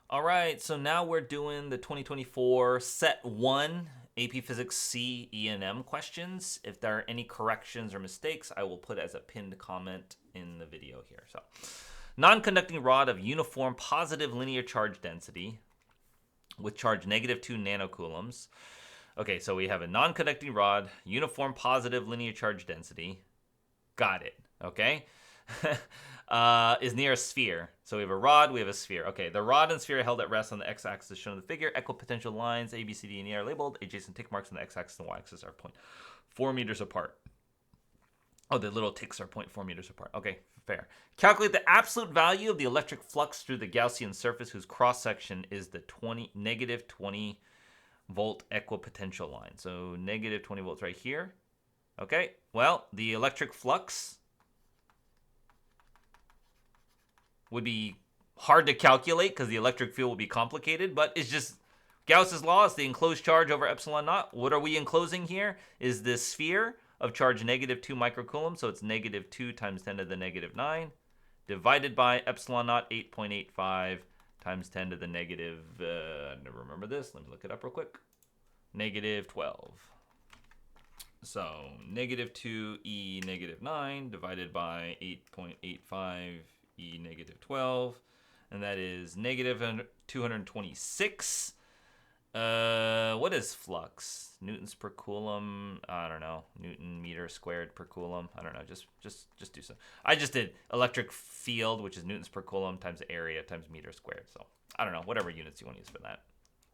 All right, so now we're doing the 2024 Set 1 AP Physics C E&M questions. If there are any corrections or mistakes, I will put as a pinned comment in the video here. So, non-conducting rod of uniform positive linear charge density with charge -2 nanocoulombs. Okay, so we have a non-conducting rod, uniform positive linear charge density. Got it, okay? Is near a sphere. So we have a rod, we have a sphere. Okay, the rod and sphere are held at rest on the x-axis shown in the figure. Equipotential lines A, B, C, D, and E are labeled. Adjacent tick marks on the x-axis and y-axis are 0.4 meters apart. Oh, the little ticks are 0.4 meters apart. Okay, fair. Calculate the absolute value of the electric flux through the Gaussian surface whose cross-section is the -20 volt equipotential line. So -20 volts right here. Okay, well, the electric flux would be hard to calculate because the electric field will be complicated, but it's just Gauss's law. It's the enclosed charge over epsilon naught. What are we enclosing here? Is this sphere of charge -2 microcoulombs, so it's -2 times 10 to the -9, divided by epsilon naught 8.85 times 10 to the negative, I never remember this. Let me look it up real quick. -12. So -2 e -9 divided by 8.85 e -12, and that is -226. What is flux? Newtons per coulomb? I don't know. Newton meter squared per coulomb. I don't know. Just do so. I just did electric field, which is newtons per coulomb times area times meter squared. So I don't know. Whatever units you want to use for that,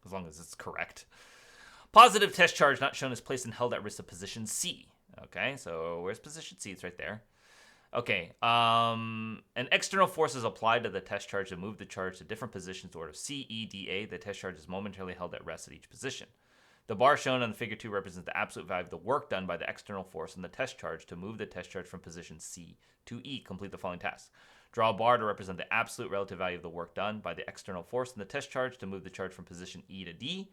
as long as it's correct. Positive test charge not shown is placed and held at rest of position C. Okay, so where's position C? It's right there. Okay, an external force is applied to the test charge to move the charge to different positions to order C, E, D, A. The test charge is momentarily held at rest at each position. The bar shown on the figure 2 represents the absolute value of the work done by the external force and the test charge to move the test charge from position C to E. Complete the following tasks. Draw a bar to represent the absolute relative value of the work done by the external force and the test charge to move the charge from position E to D,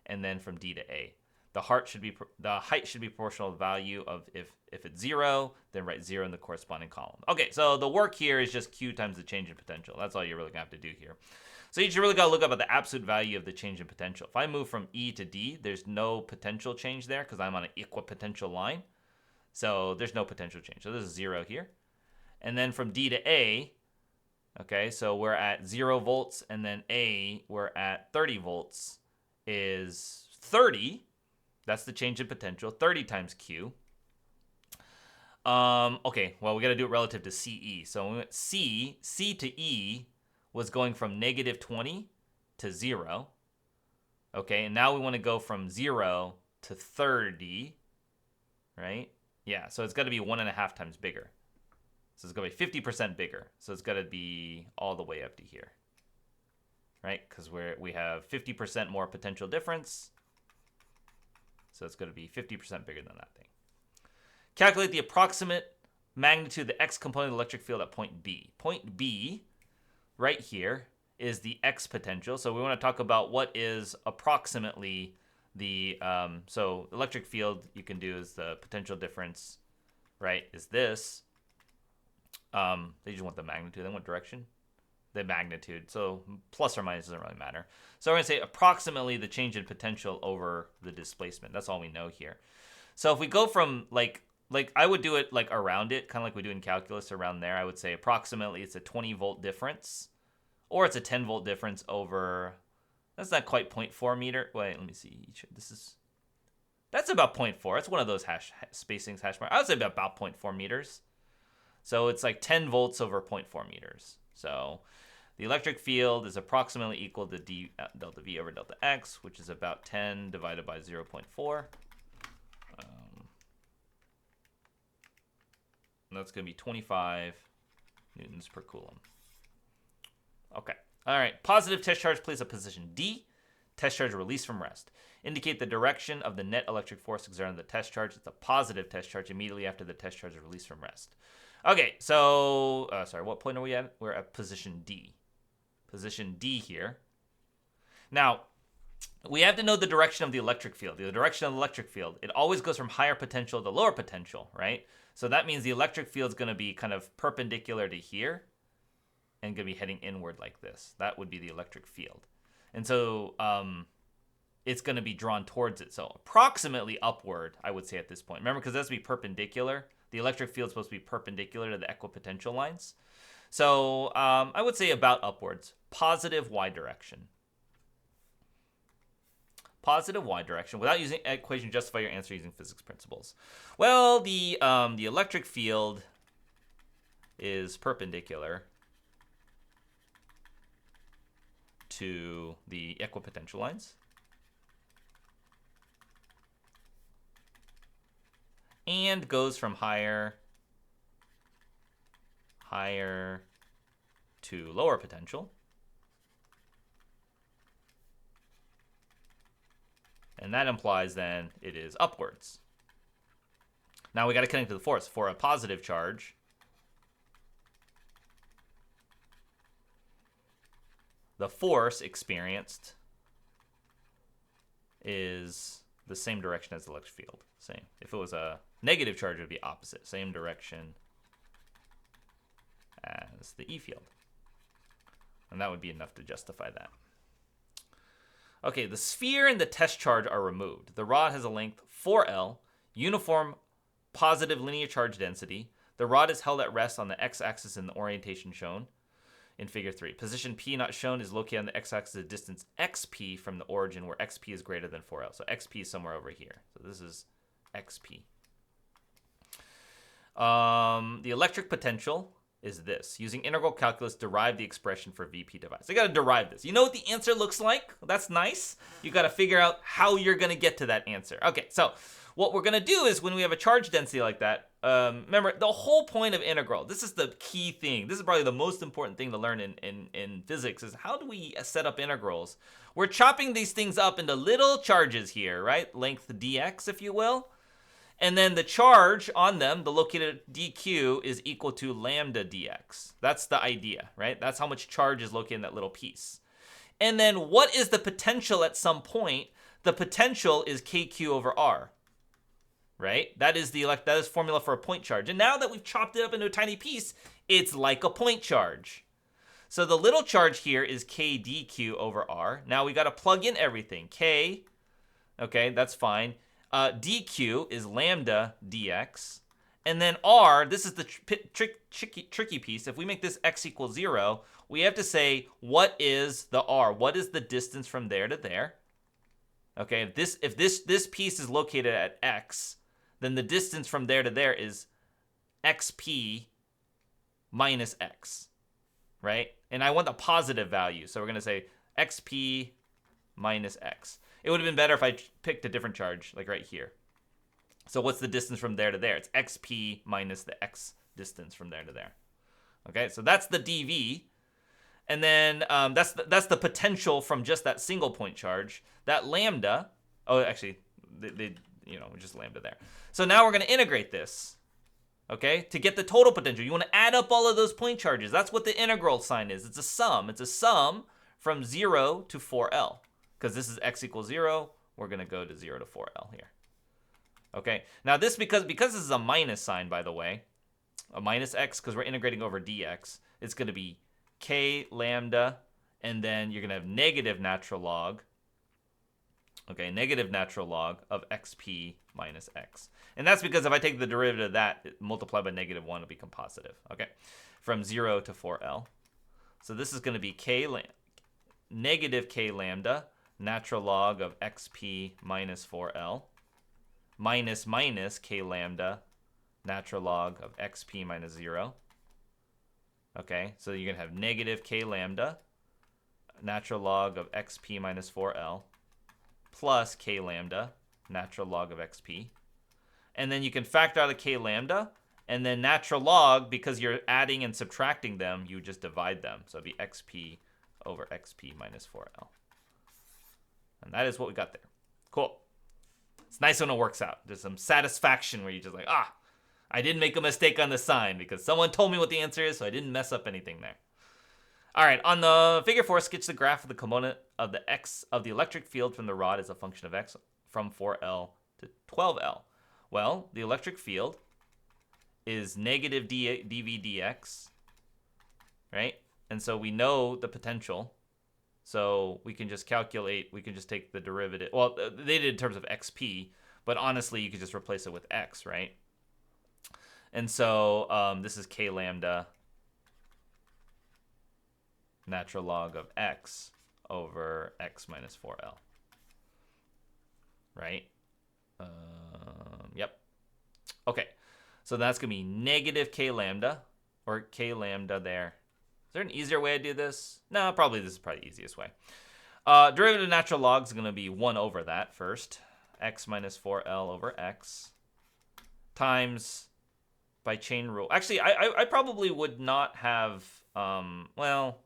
and then from D to A. The height should be proportional to the value of if it's 0, then write 0 in the corresponding column. Okay, so the work here is just Q times the change in potential. That's all you're really gonna have to do here. So you just really gotta look up at the absolute value of the change in potential. If I move from E to D, there's no potential change there because I'm on an equipotential line. So there's no potential change. So this is 0 here. And then from D to A, okay, so we're at 0 volts, and then A, we're at 30 volts, is 30. That's the change in potential, 30 times Q. Okay, well, we got to do it relative to CE. So we went C to E was going from -20 to 0. Okay, and now we want to go from 0 to 30, right? Yeah, so it's got to be 1.5 times bigger. So it's going to be 50% bigger. So it's got to be all the way up to here, right? Because we have 50% more potential difference. So it's going to be 50% bigger than that thing. Calculate the approximate magnitude of the x component of the electric field at point B. Point B, right here, is the x potential. So we want to talk about what is approximately the, so electric field you can do is the potential difference, right, is this. They just want the magnitude. They want direction. The magnitude. So plus or minus doesn't really matter. So we're going to say approximately the change in potential over the displacement. That's all we know here. So if we go from like I would do it like around it, kind of like we do in calculus around there. I would say approximately it's a 20 volt difference, or it's a 10 volt difference over, that's not quite 0.4 meter. Wait, let me see. That's about 0.4. It's one of those hash marks. I would say about 0.4 meters. So it's like 10 volts over 0.4 meters. So the electric field is approximately equal to d delta V over delta X, which is about 10 divided by 0.4. And that's going to be 25 newtons per coulomb. Okay. All right. Positive test charge placed at position D. Test charge released from rest. Indicate the direction of the net electric force exerted on the test charge. It's a positive test charge immediately after the test charge is released from rest. Okay, so, sorry, what point are we at? We're at position D. Position D here. Now, we have to know the direction of the electric field. The direction of the electric field, it always goes from higher potential to lower potential, right? So that means the electric field is going to be kind of perpendicular to here, and going to be heading inward like this. That would be the electric field. And so it's going to be drawn towards it. So approximately upward, I would say at this point. Remember, because it has to be perpendicular. The electric field is supposed to be perpendicular to the equipotential lines. So I would say about upwards. Positive y direction. Positive y direction. Without using equation, justify your answer using physics principles. Well, the electric field is perpendicular to the equipotential lines. And goes from higher to lower potential. And that implies then it is upwards. Now we got to connect to the force. For a positive charge, the force experienced is the same direction as the electric field. Same. If it was a negative charge, it would be opposite. Same direction as the E field. And that would be enough to justify that. Okay, the sphere and the test charge are removed. The rod has a length 4L, uniform positive linear charge density. The rod is held at rest on the x-axis in the orientation shown in figure 3. Position P not shown is located on the x-axis at distance xp from the origin where xp is greater than 4L. So xp is somewhere over here. So this is xp. The electric potential is this. Using integral calculus, derive the expression for VP device. I got to derive this. You know what the answer looks like? That's nice. You got to figure out how you're going to get to that answer. Okay, so what we're going to do is when we have a charge density like that, remember, the whole point of integral, this is the key thing. This is probably the most important thing to learn in physics is how do we set up integrals? We're chopping these things up into little charges here, right? Length dx, if you will. And then the charge on them, the located dq, is equal to lambda dx. That's the idea, right? That's how much charge is located in that little piece. And then what is the potential at some point? The potential is kq over r, right? That is formula for a point charge. And now that we've chopped it up into a tiny piece, it's like a point charge. So the little charge here is k dq over r. Now we got to plug in everything. K, okay, that's fine. dq is lambda dx, and then r, this is the tricky piece. If we make this x equals 0, we have to say, what is the r? What is the distance from there to there? Okay, if this piece is located at x, then the distance from there to there is xp minus x, right? And I want the positive value, so we're going to say xp minus x. It would have been better if I picked a different charge, like right here. So what's the distance from there to there? It's xp minus the x distance from there to there. Okay, so that's the dv. And then that's the potential from just that single point charge. That lambda, oh, actually, just lambda there. So now we're going to integrate this, okay, to get the total potential. You want to add up all of those point charges. That's what the integral sign is. It's a sum. It's a sum from 0 to 4L. Because this is x equals 0, we're going to go to 0 to 4L here. Okay, now this, because this is a minus sign, by the way, a minus x, because we're integrating over dx, it's going to be k lambda, and then you're going to have negative natural log, okay, negative natural log of xp minus x. And that's because if I take the derivative of that, multiplied by -1, it'll become positive, okay, from 0 to 4L. So this is going to be negative k lambda, natural log of xp minus 4L, minus k lambda, natural log of xp minus 0. Okay, so you're going to have negative k lambda, natural log of xp minus 4L, plus k lambda, natural log of xp. And then you can factor out a k lambda, and then natural log, because you're adding and subtracting them, you just divide them. So it'd be xp over xp minus 4L. And that is what we got there. Cool. It's nice when it works out. There's some satisfaction where you're just like, I didn't make a mistake on the sign because someone told me what the answer is, so I didn't mess up anything there. All right, on the figure 4, sketch the graph of the component of the x of the electric field from the rod as a function of x from 4L to 12L. Well, the electric field is negative dv dx, right? And so we know the potential. So we can just calculate, we can just take the derivative. Well, they did in terms of xp, but honestly, you could just replace it with x, right? And so this is k lambda natural log of x over x minus 4L, right? Yep. Okay, so that's going to be negative k lambda, or k lambda there. Is there an easier way to do this? No, probably this is probably the easiest way. Derivative of natural log is going to be 1 over that first. X minus 4L over x times, by chain rule. Actually, I probably would not have, well,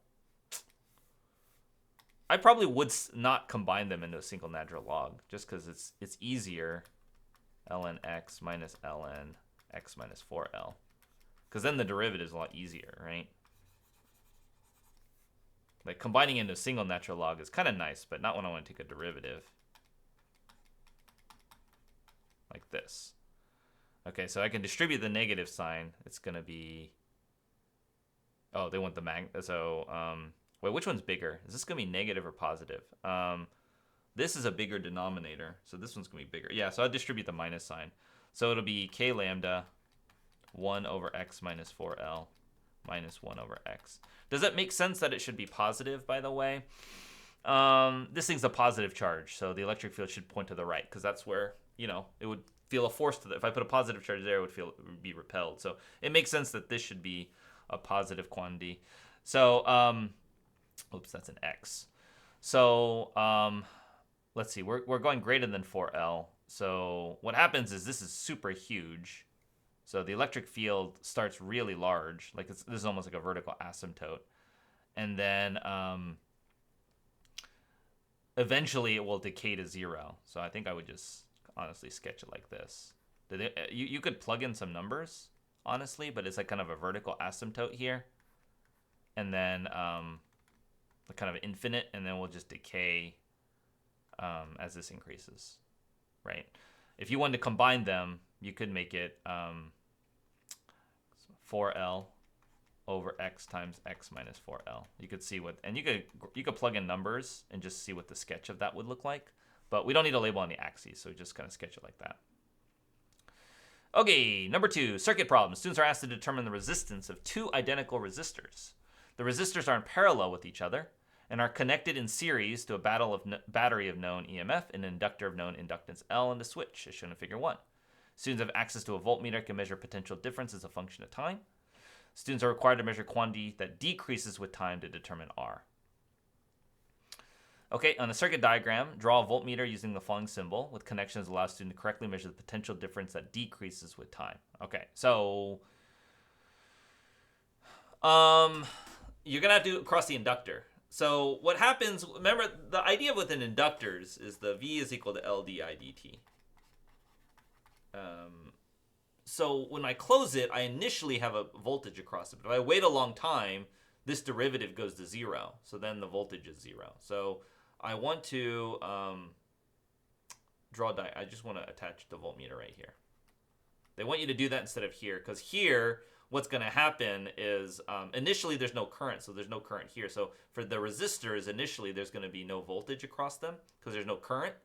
I probably would not combine them into a single natural log, just because it's easier, ln x minus ln x minus 4L. Because then the derivative is a lot easier, right? Like, combining into a single natural log is kind of nice, but not when I want to take a derivative. Like this. Okay, so I can distribute the negative sign. It's going to be... Oh, they want the So, wait, which one's bigger? Is this going to be negative or positive? This is a bigger denominator, so this one's going to be bigger. Yeah, so I'll distribute the minus sign. So it'll be k lambda 1 over x minus 4L minus 1 over x. Does it make sense that it should be positive, by the way? This thing's a positive charge, so the electric field should point to the right, because that's where, you know, it would feel a force to if I put a positive charge there, it would be repelled. So it makes sense that this should be a positive quantity. So, oops, that's an x. So, let's see, we're going greater than 4L. So what happens is this is super huge. So the electric field starts really large, like this is almost like a vertical asymptote. And then eventually it will decay to 0. So I think I would just honestly sketch it like this. You could plug in some numbers, honestly, but it's like kind of a vertical asymptote here. And then kind of infinite, and then we'll just decay as this increases, right? If you wanted to combine them, you could make it 4L over x times x minus 4L. You could see what, and you could plug in numbers and just see what the sketch of that would look like. But we don't need a label on the axes, so we just kind of sketch it like that. Okay, number 2, circuit problem. Students are asked to determine the resistance of 2 identical resistors. The resistors are in parallel with each other and are connected in series to a battery of known EMF, an inductor of known inductance L, and a switch, as shown in Figure 1. Students have access to a voltmeter, can measure potential difference as a function of time. Students are required to measure quantity that decreases with time to determine R. Okay, on a circuit diagram, draw a voltmeter using the following symbol with connections that allow students to correctly measure the potential difference that decreases with time. Okay, so you're going to have to do it across the inductor. So what happens, remember, the idea within inductors is the V is equal to L di dt. So when I close it, I initially have a voltage across it. But if I wait a long time, this derivative goes to 0. So then the voltage is 0. So I want to I just want to attach the voltmeter right here. They want you to do that instead of here, because here, what's going to happen is initially there's no current, so there's no current here. So for the resistors, initially there's going to be no voltage across them because there's no current,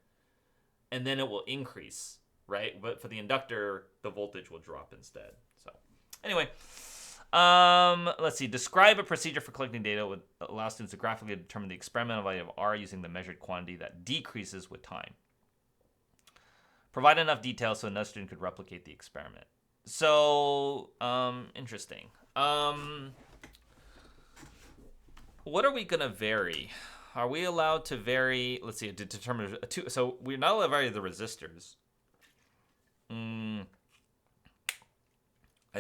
and then it will increase, right? But for the inductor, the voltage will drop instead. So anyway, let's see. Describe a procedure for collecting data that would allow students to graphically determine the experimental value of R using the measured quantity that decreases with time. Provide enough details so another student could replicate the experiment. So, interesting. What are we going to vary? Are we allowed to vary, let's see, to determine, so we're not allowed to vary the resistors. I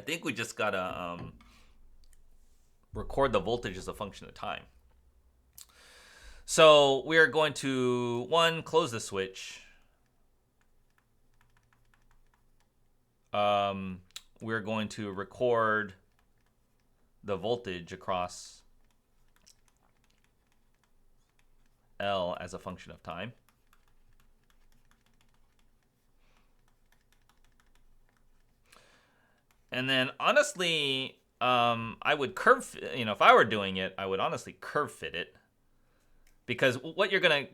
think we just got to record the voltage as a function of time. So we're going to, close the switch. We're going to record the voltage across L as a function of time. And then honestly, I would curve, if I were doing it, I would honestly curve fit it, because what you're gonna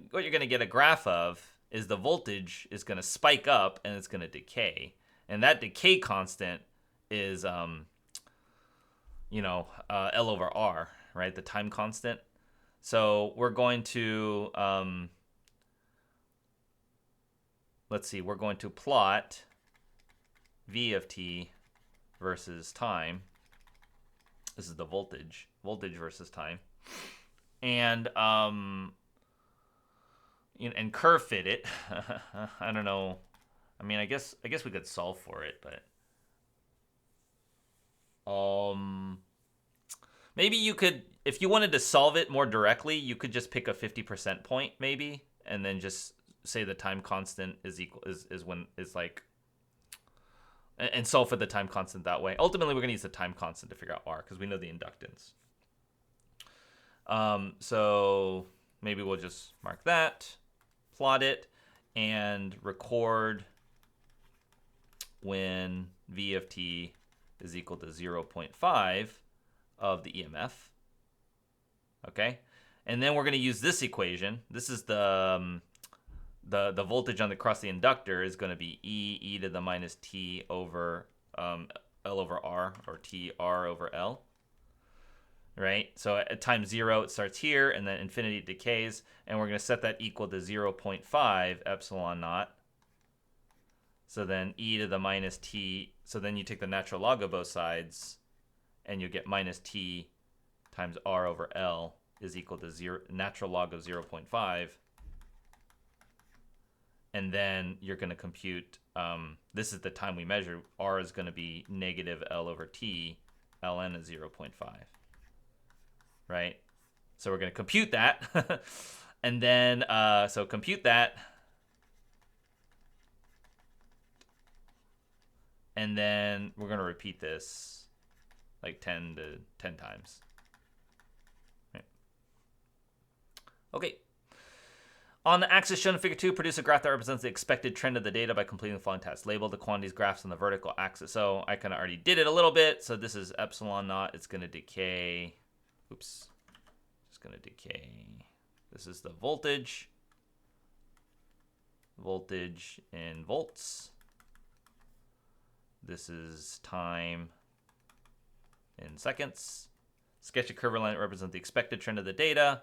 get a graph of is the voltage is gonna spike up and it's gonna decay, and that decay constant is L over R, right? The time constant. So we're going to let's see, we're going to plot V of t versus time. This is the voltage versus time, and and curve fit it. I don't know. I mean, I guess we could solve for it, but maybe you could, if you wanted to solve it more directly, you could just pick a 50% point maybe, and then just say the time constant is equal is when is like, and solve for the time constant that way. Ultimately, we're going to use the time constant to figure out R because we know the inductance. So maybe we'll just mark that, plot it, and record when V of t is equal to 0.5 of the EMF. Okay, and then we're going to use this equation. This is the voltage across the inductor is going to be e to the minus t over L over R, or T R over L. Right? So at time 0, it starts here, and then infinity decays, and we're going to set that equal to 0.5 epsilon naught. So then e to the minus t, so then you take the natural log of both sides, and you get minus t times R over L is equal to natural log of 0.5. And then you're going to compute, this is the time we measure, R is going to be negative L over T, ln is 0.5, right? So we're going to compute that, and then, so compute that, and then we're going to repeat this like 10 times. Right. Okay. On the axis shown in Figure 2, produce a graph that represents the expected trend of the data by completing the following tasks. Label the quantities graphs on the vertical axis. So I kind of already did it a little bit. So this is epsilon naught. It's going to decay. Oops. It's going to decay. This is the voltage. Voltage in volts. This is time in seconds. Sketch a curve line that represents the expected trend of the data.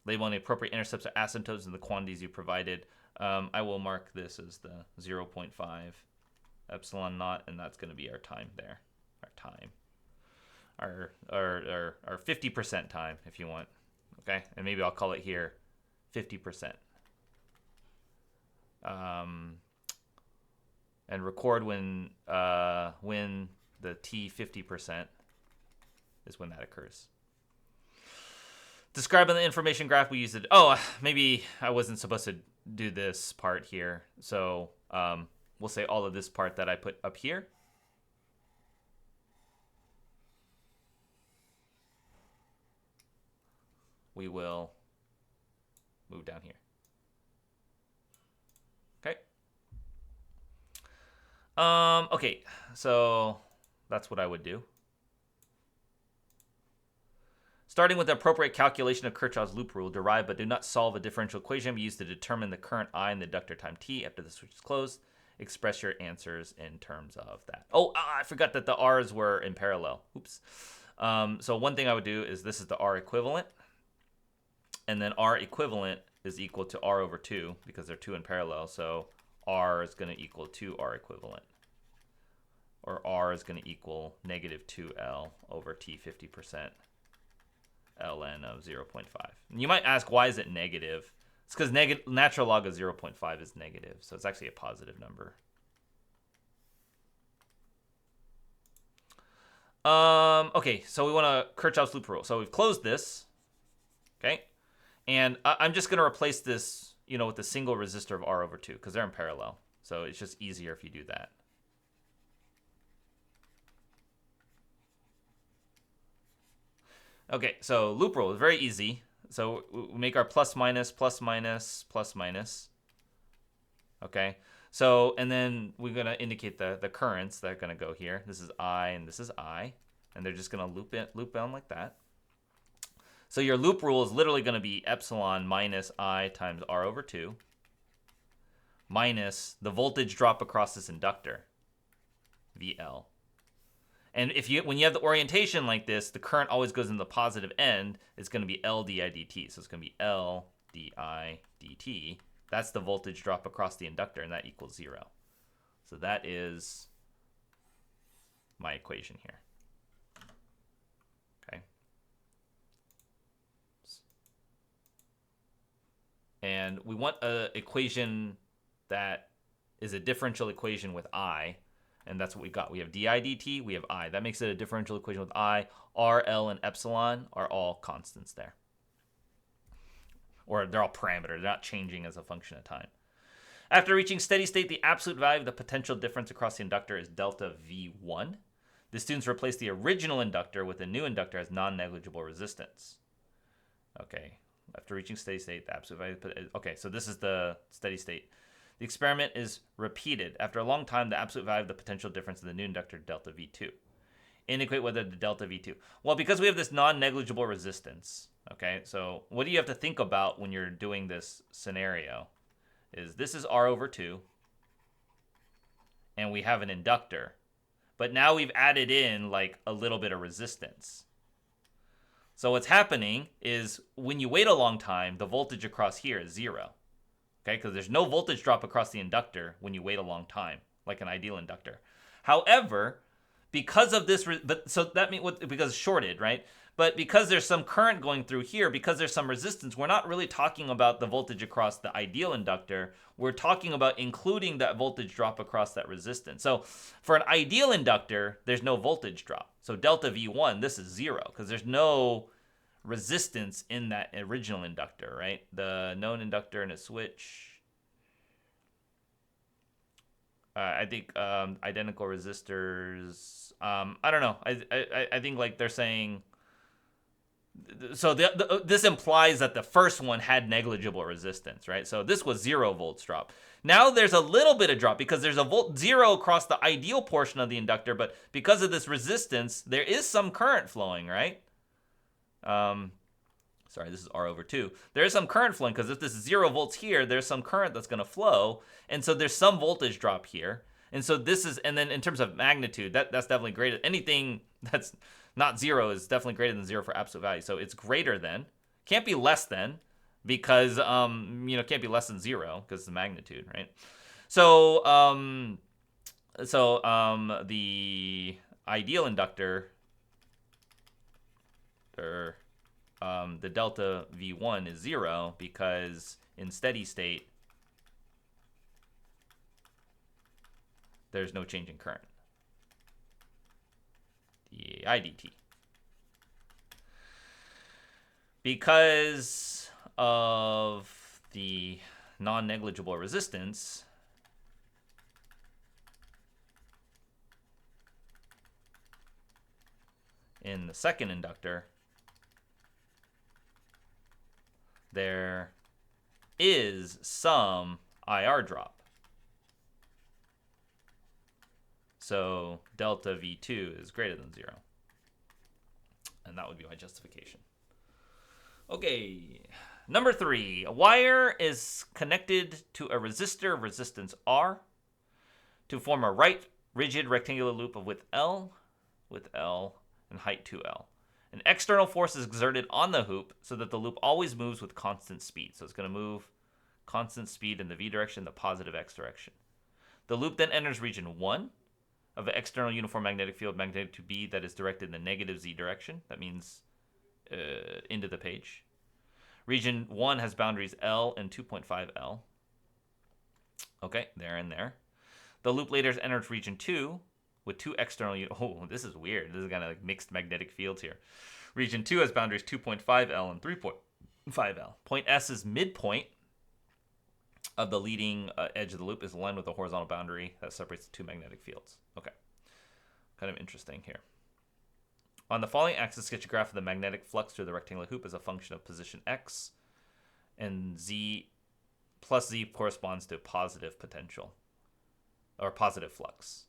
Labeling the appropriate intercepts or asymptotes in the quantities you provided. I will mark this as the 0.5 epsilon naught, and that's going to be our time there. Our time. Our 50% time, if you want. Okay? And maybe I'll call it here 50%. And record when the T 50% is when that occurs. Describing the information graph, we used it. Oh, maybe I wasn't supposed to do this part here. So we'll say all of this part that I put up here. We will move down here. Okay. Okay, so that's what I would do. Starting with the appropriate calculation of Kirchhoff's loop rule, derive but do not solve a differential equation be used to determine the current I in the inductor time t after the switch is closed. Express your answers in terms of that. Oh, I forgot that the R's were in parallel. Oops. So one thing I would do is this is the R equivalent. And then R equivalent is equal to R over 2 because they're 2 in parallel. So R is going to equal 2R equivalent. Or R is going to equal negative 2L over T 50%. ln of 0.5. And you might ask, why is it negative? It's because natural log of 0.5 is negative, so it's actually a positive number. Okay, so we want to Kirchhoff's loop rule. So we've closed this, okay? And I'm just going to replace this, with the single resistor of R over 2, because they're in parallel. So it's just easier if you do that. Okay, so loop rule is very easy. So we make our plus minus, plus minus, plus minus. Okay, So, and then we're going to indicate the currents that are going to go here. This is I and this is I. And they're just going to loop on like that. So your loop rule is literally going to be epsilon minus I times R over 2 minus the voltage drop across this inductor, VL. And when you have the orientation like this, the current always goes in the positive end. It's going to be L di dt. So it's going to be L di dt. That's the voltage drop across the inductor, and that equals 0. So that is my equation here. Okay. And we want an equation that is a differential equation with I. And that's what we got. We have di dt, we have I. That makes it a differential equation with I. R, L, and epsilon are all constants there. Or they're all parameters. They're not changing as a function of time. After reaching steady state, the absolute value of the potential difference across the inductor is delta V1. The students replace the original inductor with a new inductor as non-negligible resistance. Okay. After reaching steady state, the absolute value... Okay, so this is the steady state. The experiment is repeated. After a long time, the absolute value of the potential difference of the new inductor, delta V2. Indicate whether the delta V2... Well, because we have this non-negligible resistance, okay, so what do you have to think about when you're doing this scenario? Is this is R over 2, and we have an inductor. But now we've added in, like, a little bit of resistance. So what's happening is when you wait a long time, the voltage across here is 0. Okay, because there's no voltage drop across the inductor when you wait a long time, like an ideal inductor. However, because of this, so that means because it's shorted, right? But because there's some current going through here, because there's some resistance, we're not really talking about the voltage across the ideal inductor. We're talking about including that voltage drop across that resistance. So for an ideal inductor, there's no voltage drop. So delta V1, this is 0 because there's no resistance in that original inductor, right? The known inductor and a switch. I think identical resistors. I don't know. I think like they're saying. So this implies that the first one had negligible resistance, right? So this was 0 volts drop. Now there's a little bit of drop because there's a 0 across the ideal portion of the inductor, but because of this resistance, there is some current flowing, right? Sorry, this is R over 2. There is some current flowing because if this is 0 volts here, there's some current that's going to flow. And so there's some voltage drop here. And so this is, and then in terms of magnitude, that's definitely greater. Anything that's not 0 is definitely greater than 0 for absolute value. So it's greater than, can't be less than, because, can't be less than 0 because it's the magnitude, right? So, the ideal inductor, the delta V1 is 0 because in steady state, there's no change in current. The IDT. Because of the non-negligible resistance, in the second inductor, there is some IR drop. So delta V2 is greater than 0. And that would be my justification. Okay, number 3. A wire is connected to a resistor of resistance R to form a right rigid rectangular loop of width L and height 2L. An external force is exerted on the hoop so that the loop always moves with constant speed. So it's going to move constant speed in the V direction, the positive X direction. The loop then enters region 1 of an external uniform magnetic field magnetic to B that is directed in the negative Z direction. That means into the page. Region 1 has boundaries L and 2.5 L. Okay, there and there. The loop later enters region 2 with two external... Oh, this is weird. This is kind of like mixed magnetic fields here. Region 2 has boundaries 2.5 L and 3.5 L. Point S is midpoint of the leading edge of the loop is aligned with the horizontal boundary that separates the two magnetic fields. Okay. Kind of interesting here. On the following axis, sketch a graph of the magnetic flux through the rectangular hoop as a function of position X, and Z plus Z corresponds to positive potential. or positive flux.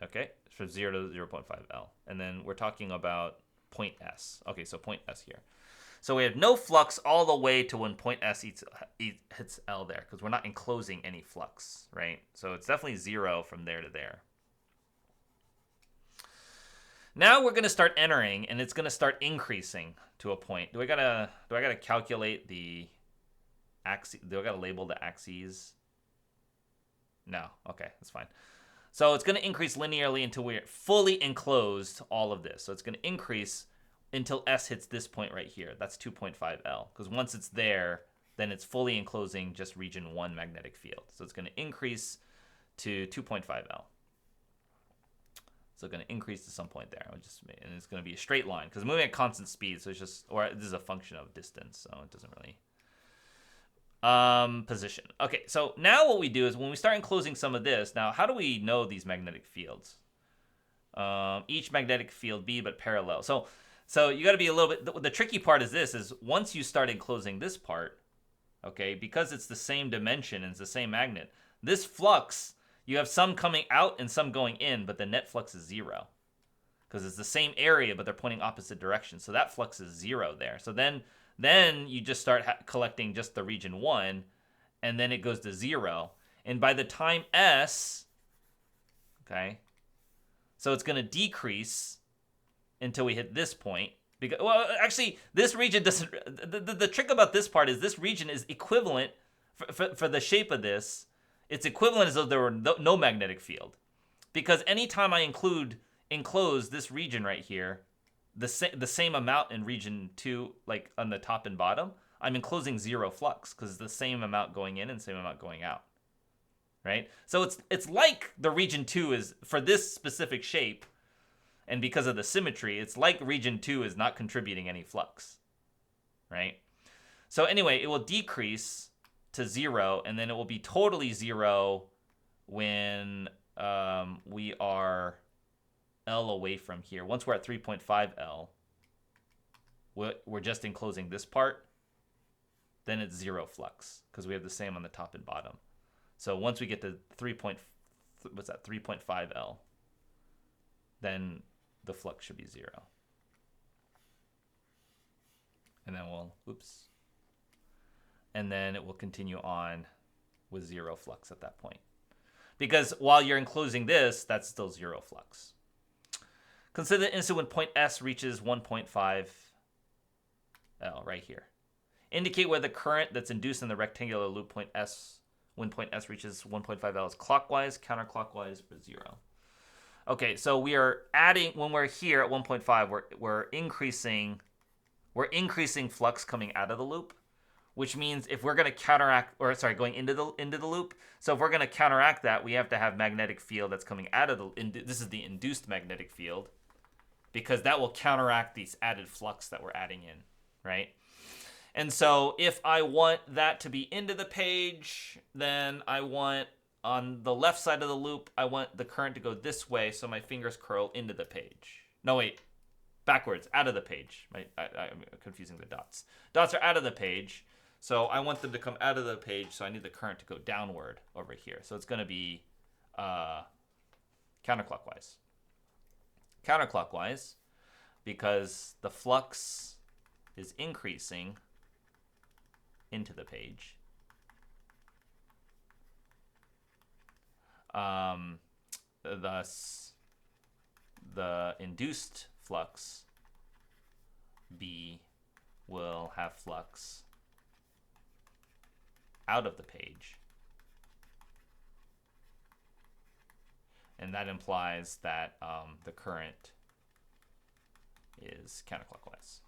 Okay, from 0 to 0.5 L. And then we're talking about point S. Okay, so point S here. So we have no flux all the way to when point S hits L there, because we're not enclosing any flux, right? So it's definitely 0 from there to there. Now we're gonna start entering, and it's gonna start increasing to a point. Do I gotta calculate the axis? Do I gotta label the axes? No. Okay, that's fine. So it's gonna increase linearly until we're fully enclosed all of this. So it's gonna increase until S hits this point right here. That's 2.5 L. Because once it's there, then it's fully enclosing just region 1 magnetic field. So it's going to increase to 2.5 L. So it's going to increase to some point there. And it's going to be a straight line because moving at constant speed. So it's just, or this is a function of distance. So it doesn't really position. Okay, so now what we do is when we start enclosing some of this, now how do we know these magnetic fields? Each magnetic field B but parallel. So you got to be a little bit, the tricky part is this, is once you start enclosing this part, okay, because it's the same dimension and it's the same magnet, this flux, you have some coming out and some going in, but the net flux is 0. Because it's the same area, but they're pointing opposite directions. So that flux is 0 there. So then you just start collecting just the region 1, and then it goes to 0. And by the time S, okay, so it's going to decrease until we hit this point. Because, well, actually, this region doesn't... The trick about this part is this region is equivalent, for the shape of this, it's equivalent as though there were no magnetic field. Because anytime I enclose this region right here, the same amount in region 2, like on the top and bottom, I'm enclosing 0 flux, because it's the same amount going in and same amount going out. Right? So it's like the region 2 is, for this specific shape, and because of the symmetry, it's like region 2 is not contributing any flux, right? So anyway, it will decrease to 0, and then it will be totally 0 when we are L away from here. Once we're at 3.5 L, we're just enclosing this part, then it's 0 flux, because we have the same on the top and bottom. So once we get to 3.5 L, then the flux should be 0. And then and then it will continue on with 0 flux at that point. Because while you're enclosing this, that's still 0 flux. Consider the instant when point S reaches 1.5 L right here. Indicate whether the current that's induced in the rectangular loop point S, when point S reaches 1.5 L is clockwise, counterclockwise, or 0. Okay, so we are adding, when we're here at 1.5, we're increasing flux coming out of the loop, which means if we're going to going into the loop. So if we're going to counteract that, we have to have magnetic field that's coming out of this is the induced magnetic field, because that will counteract these added flux that we're adding in, right? And so if I want that to be into the page, then I want, on the left side of the loop, I want the current to go this way, so my fingers curl into the page. No, wait. Backwards, out of the page. I'm confusing the dots. Dots are out of the page, so I want them to come out of the page, so I need the current to go downward over here. So it's going to be counterclockwise. Counterclockwise, because the flux is increasing into the page. Thus, the induced flux B will have flux out of the page. And that implies that the current is counterclockwise.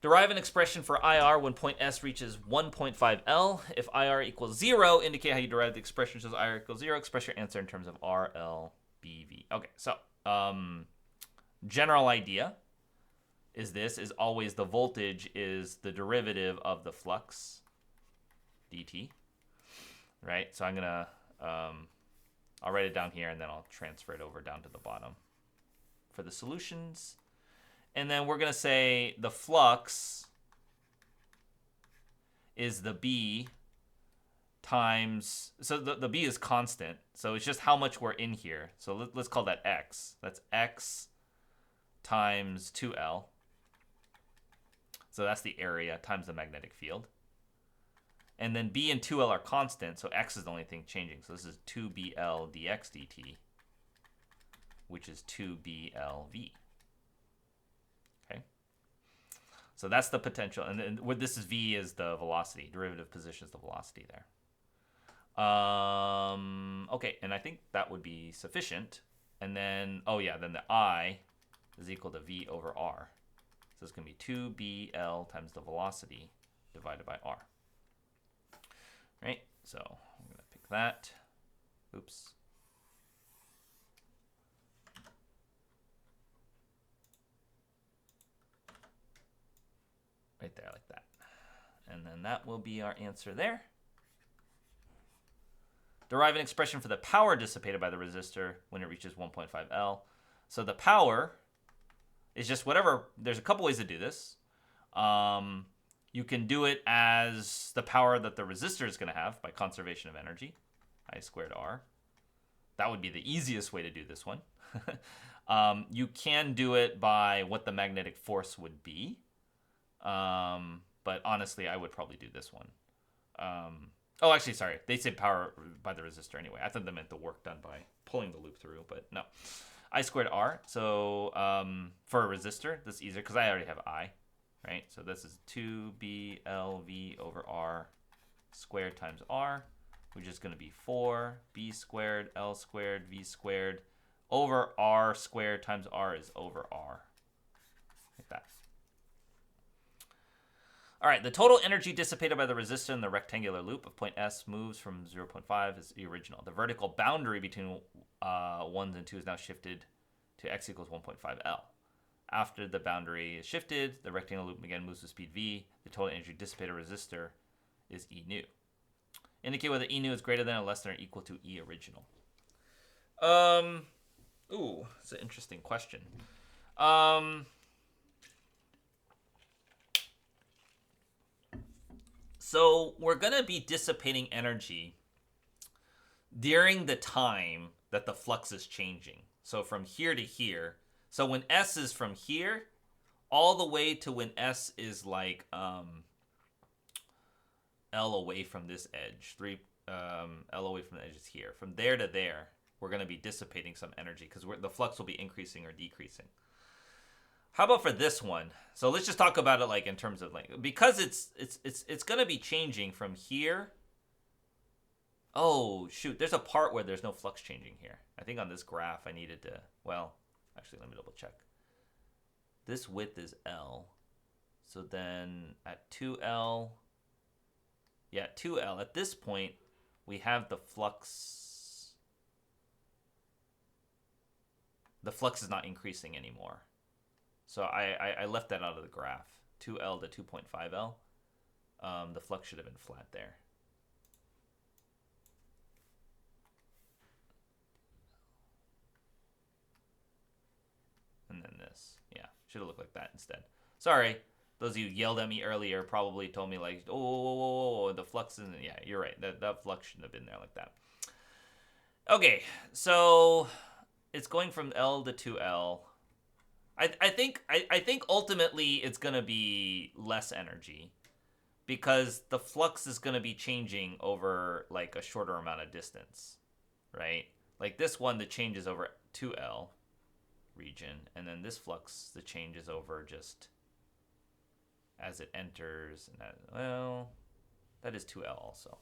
Derive an expression for IR when point S reaches 1.5 L. If IR equals 0, indicate how you derive the expression. Says IR equals 0. Express your answer in terms of RL, BV. Okay, so general idea is always the voltage is the derivative of the flux, dt. Right? So I'm going to, I'll write it down here, and then I'll transfer it over down to the bottom for the solutions. And then we're going to say the flux is the B times, so the b is constant, so it's just how much we're in here. So let's call that x. That's x times 2L. So that's the area times the magnetic field. And then b and 2L are constant, so x is the only thing changing. So this is 2BL dx dt, which is 2BLV. Okay. So that's the potential. And then what this is, v is the velocity. Derivative position is the velocity there. Okay, and I think that would be sufficient. And then, oh yeah, then the I is equal to v over r. So it's going to be 2BL times the velocity divided by r. Right? So I'm going to pick that. Oops. Right there, like that. And then that will be our answer there. Derive an expression for the power dissipated by the resistor when it reaches 1.5 L. So the power is just whatever. There's a couple ways to do this. You can do it as the power that the resistor is going to have by conservation of energy, I squared R. That would be the easiest way to do this one. You can do it by what the magnetic force would be. But honestly, I would probably do this one. Oh, actually, sorry. They said power by the resistor anyway. I thought they meant the work done by pulling the loop through, but no. I squared R. So for a resistor, that's easier because I already have I, right? So this is 2BLV over R squared times R, which is going to be 4B squared L squared V squared over R squared times R is over R. Like that. All right, the total energy dissipated by the resistor in the rectangular loop of point S moves from 0.5 is the original. The vertical boundary between 1 and 2 is now shifted to x equals 1.5 L. After the boundary is shifted, the rectangular loop again moves with speed v. The total energy dissipated resistor is E nu. Indicate whether E nu is greater than or less than or equal to E original. Ooh, that's an interesting question. So we're going to be dissipating energy during the time that the flux is changing. So from here to here. So when S is from here all the way to when S is like L away from this edge. L away from the edge is here. From there to there, we're going to be dissipating some energy because the flux will be increasing or decreasing. How about for this one? So let's just talk about it like in terms of like, because it's going to be changing from here. Oh, shoot. There's a part where there's no flux changing here. I think on this graph I needed to, well, actually, let me double check. This width is L. So then at 2L, yeah, at 2L, at this point, we have the flux. The flux is not increasing anymore. So I left that out of the graph. 2L to 2.5L. The flux should have been flat there. And then this. Yeah, should have looked like that instead. Sorry. Those of you who yelled at me earlier probably told me like, oh, the flux isn't. Yeah, you're right. That flux shouldn't have been there like that. Okay, so it's going from L to 2L. I think ultimately it's going to be less energy because the flux is going to be changing over like a shorter amount of distance, right? Like this one, the change is over 2L region, and then this flux, the change is over just as it enters. And that, well, that is 2L also.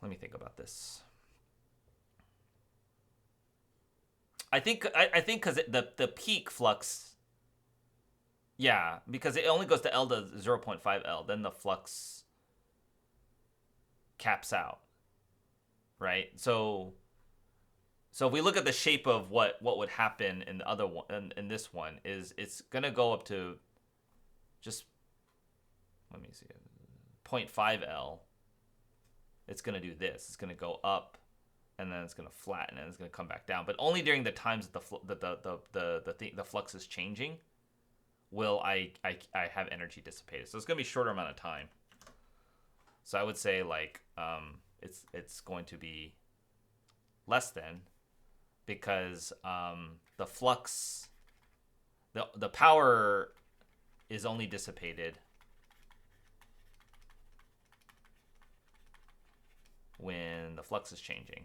Let me think about this. I think because the peak flux, yeah, because it only goes to L to 0.5 L, then the flux caps out, right? So if we look at the shape of what would happen in the other one, in this one, is it's gonna go up to just, let me see, 0.5 L. It's gonna do this. It's gonna go up, and then it's going to flatten, and it's going to come back down. But only during the times that the flux is changing. will I have energy dissipated. So it's going to be a shorter amount of time. So I would say like it's going to be less than, because the flux, the power is only dissipated when the flux is changing.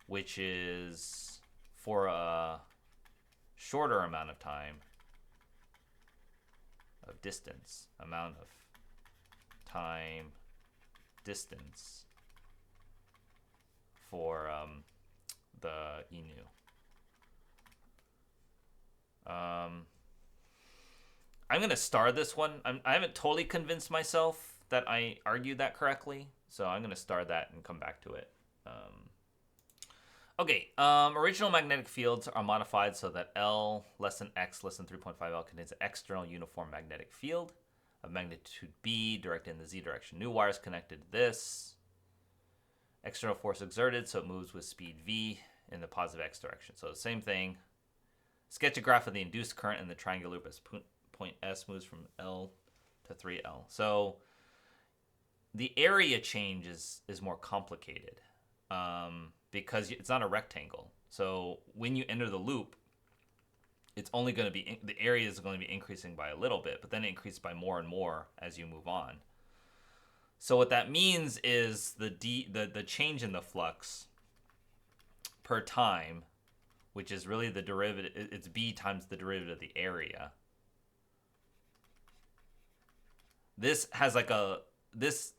Which is for a shorter amount of time of distance, amount of time distance for the Inu. I'm going to star this one. I haven't totally convinced myself that I argued that correctly, so I'm going to star that and come back to it. Okay, original magnetic fields are modified so that L less than X less than 3.5 L contains an external uniform magnetic field of magnitude B directed in the Z direction. New wires connected to this. External force exerted, so it moves with speed V in the positive X direction. So the same thing. Sketch a graph of the induced current in the triangular loop as point S moves from L to 3L. So the area change is more complicated. Because it's not a rectangle. So when you enter the loop, it's only going to be, the area is going to be increasing by a little bit, but then it increases by more and more as you move on. So what that means is the change in the flux per time, which is really the derivative, it's B times the derivative of the area. This has like this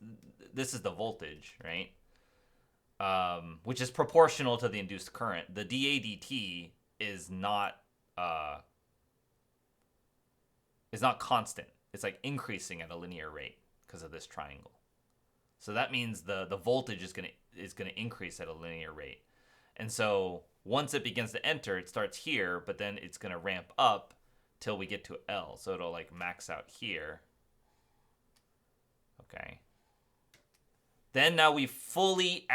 is the voltage, right? Which is proportional to the induced current. The dA dt is not constant. It's like increasing at a linear rate because of this triangle. So that means the voltage is gonna increase at a linear rate. And so once it begins to enter, it starts here, but then it's gonna ramp up till we get to L. So it'll like max out here. Okay. Then now we're fully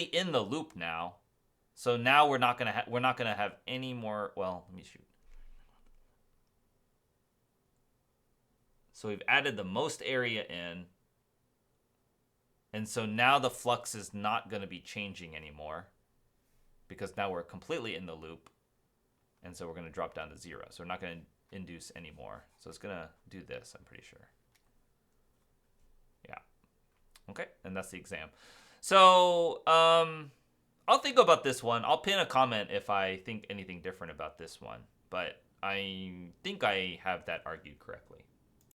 in the loop now, so now we're not gonna have any more. Well, let me shoot. So we've added the most area in, and so now the flux is not going to be changing anymore, because now we're completely in the loop, and so we're going to drop down to 0. So we're not going to induce anymore. So it's going to do this, I'm pretty sure. Yeah. Okay, and that's the exam. So I'll think about this one. I'll pin a comment if I think anything different about this one. But I think I have that argued correctly.